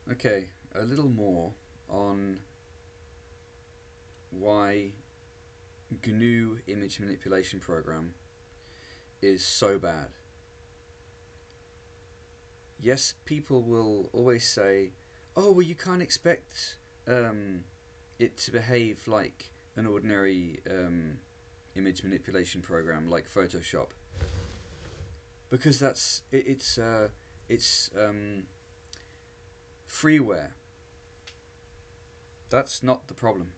Okay, a little more on why GNU image manipulation program is so bad. Yes, people will always say, oh, well, you can't expect it to behave like an ordinary image manipulation program like Photoshop, because it's freeware. That's not the problem.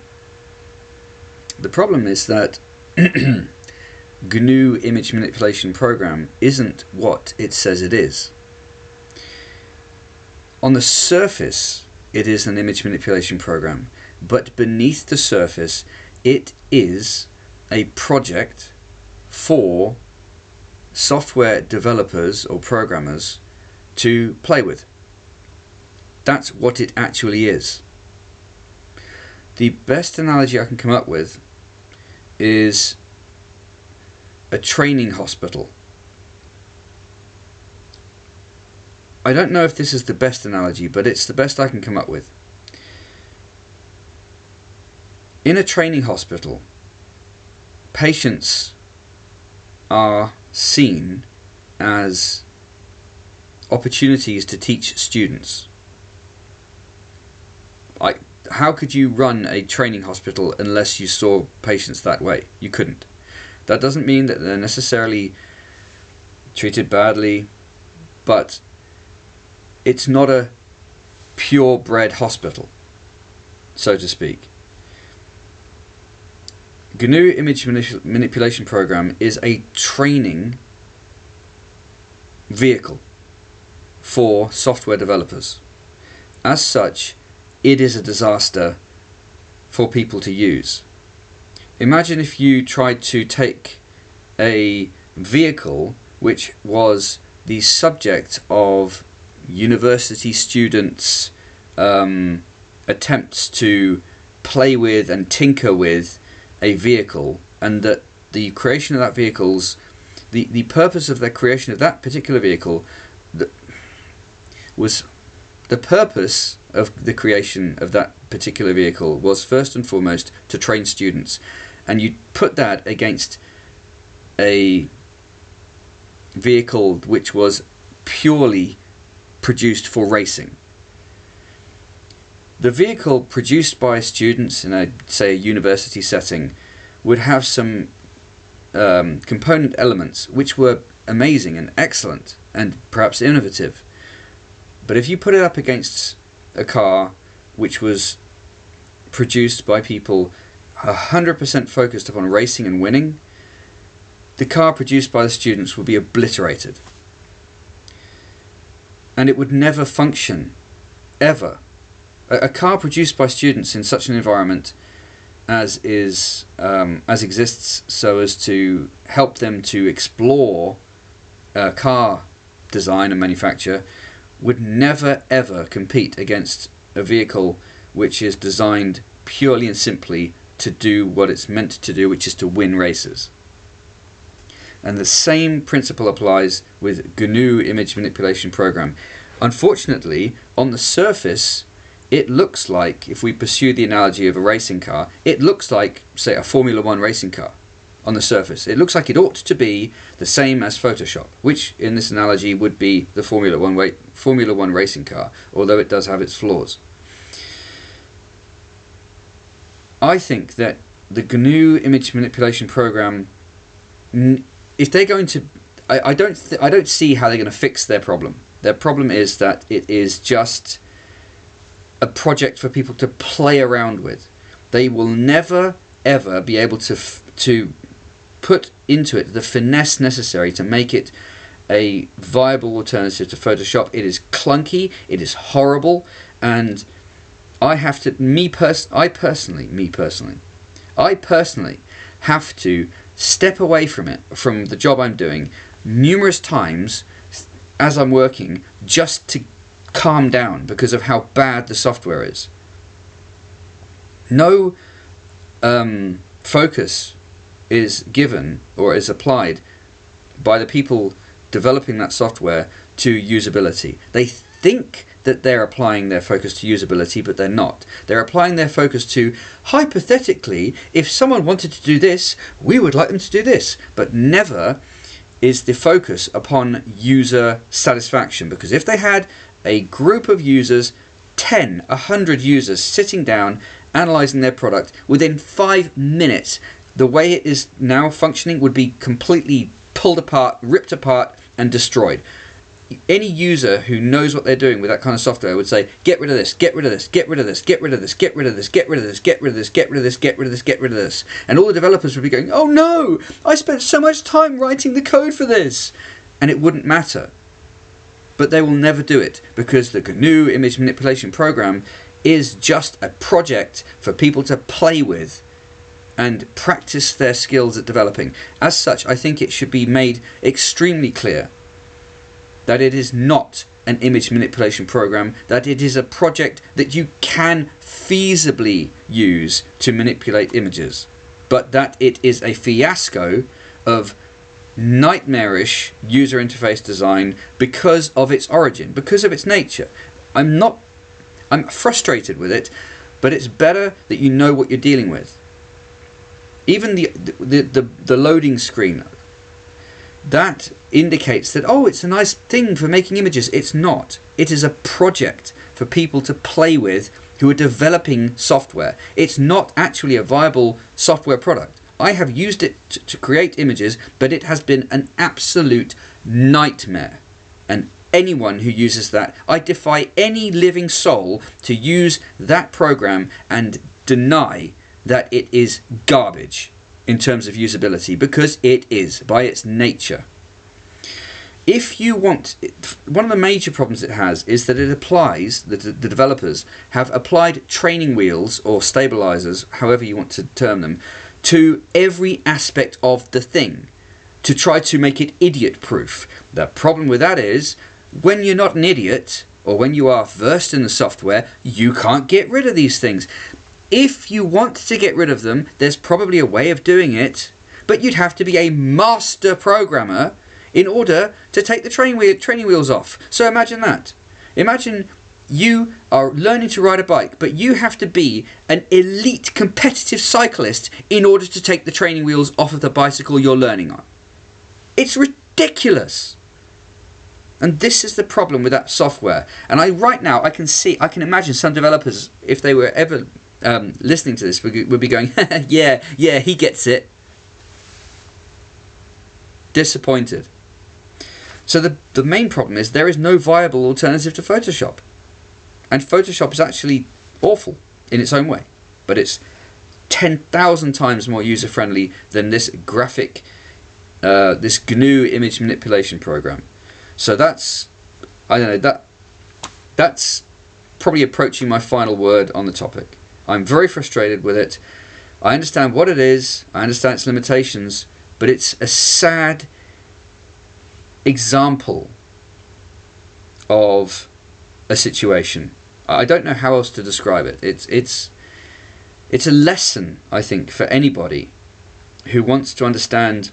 The problem is that GNU image manipulation program isn't what it says it is. On the surface, it is an image manipulation program, but beneath the surface, it is a project for software developers or programmers to play with. That's what it actually is. The best analogy I can come up with is a training hospital. I don't know if this is the best analogy, but it's the best I can come up with. In a training hospital, patients are seen as opportunities to teach students. How could you run a training hospital unless you saw patients that way? You couldn't. That doesn't mean that they're necessarily treated badly, but it's not a purebred hospital, so to speak. GNU image manipulation program is a training vehicle for software developers. As such, it is a disaster for people to use. Imagine if you tried to take a vehicle which was the subject of university students' attempts to play with and tinker with a vehicle, and that the creation of that vehicle's the purpose of the creation of that particular vehicle was the purpose of the creation of that particular vehicle was first and foremost to train students, and you put that against a vehicle which was purely produced for racing. The vehicle produced by students in a university setting would have some component elements which were amazing and excellent and perhaps innovative. But if you put it up against a car which was produced by people 100% focused upon racing and winning, the car produced by the students would be obliterated. And it would never function, ever. A car produced by students in such an environment as exists so as to help them to explore car design and manufacture would never ever compete against a vehicle which is designed purely and simply to do what it's meant to do, which is to win races. And the same principle applies with GNU image manipulation program. Unfortunately, on the surface, it looks like, if we pursue the analogy of a racing car, it looks like, say, a Formula 1 racing car on the surface. It looks like it ought to be the same as Photoshop, which in this analogy would be the Formula 1 racing car, although it does have its flaws. I think that the GNU image manipulation program, if they're going to, I don't see how they're going to fix their problem. Their problem is that it is just a project for people to play around with. They will never ever be able to put into it the finesse necessary to make it a viable alternative to Photoshop. It is clunky, it is horrible, and I have to, I personally have to step away from it, from the job I'm doing, numerous times as I'm working, just to calm down because of how bad the software is. No focus is given or is applied by the people developing that software to usability. They think that they're applying their focus to usability, but they're not. They're applying their focus to, hypothetically, if someone wanted to do this, we would like them to do this, but never is the focus upon user satisfaction. Because if they had a group of users, 10, 100 users sitting down, analysing their product, within 5 minutes, the way it is now functioning would be completely pulled apart, ripped apart, and destroyed. Any user who knows what they're doing with that kind of software would say, get rid of this, get rid of this, get rid of this, get rid of this, get rid of this, get rid of this, get rid of this, get rid of this, get rid of this, get rid of this. And all the developers would be going, oh no, I spent so much time writing the code for this. And it wouldn't matter. But they will never do it, because the GNU image manipulation program is just a project for people to play with and practice their skills at developing. As such, I think it should be made extremely clear that it is not an image manipulation program, that it is a project that you can feasibly use to manipulate images, but that it is a fiasco of nightmarish user interface design because of its origin, because of its nature. I'm frustrated with it, but it's better that you know what you're dealing with. Even the loading screen, that indicates that, oh, it's a nice thing for making images. It's not. It is a project for people to play with who are developing software. It's not actually a viable software product. I have used it to create images, but it has been an absolute nightmare. And anyone who uses that, I defy any living soul to use that program and deny that it is garbage in terms of usability, because it is by its nature. If you want, one of the major problems it has is that it applies, the developers have applied training wheels or stabilizers, however you want to term them, to every aspect of the thing to try to make it idiot proof. The problem with that is, when you're not an idiot, or when you are versed in the software, you can't get rid of these things. If you want to get rid of them, there's probably a way of doing it, but you'd have to be a master programmer in order to take the training wheels off. So imagine that. Imagine you are learning to ride a bike, but you have to be an elite competitive cyclist in order to take the training wheels off of the bicycle you're learning on. It's ridiculous. And this is the problem with that software. And right now I can imagine some developers, if they were ever listening to this, would be going, yeah, he gets it. Disappointed. So the main problem is there is no viable alternative to Photoshop. And Photoshop is actually awful in its own way. But it's 10,000 times more user-friendly than this this GNU image manipulation program. So that's probably approaching my final word on the topic. I'm very frustrated with it. I understand what it is, I understand its limitations, but it's a sad example of a situation. I don't know how else to describe it. It's a lesson, I think, for anybody who wants to understand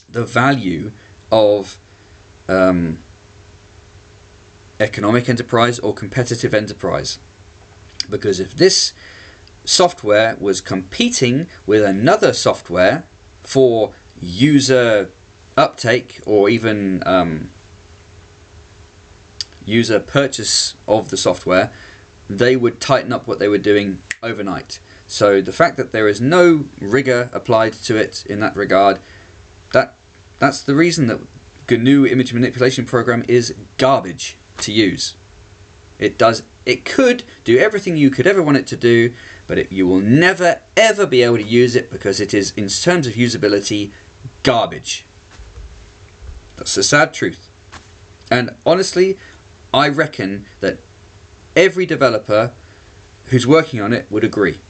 the value of economic enterprise or competitive enterprise. Because if this software was competing with another software for user uptake or even user purchase of the software, they would tighten up what they were doing overnight. So the fact that there is no rigor applied to it in that regard, that's the reason that GNU image manipulation program is garbage to use. It could do everything you could ever want it to do, but you will never ever be able to use it because it is, in terms of usability, garbage. That's the sad truth. And honestly, I reckon that every developer who's working on it would agree.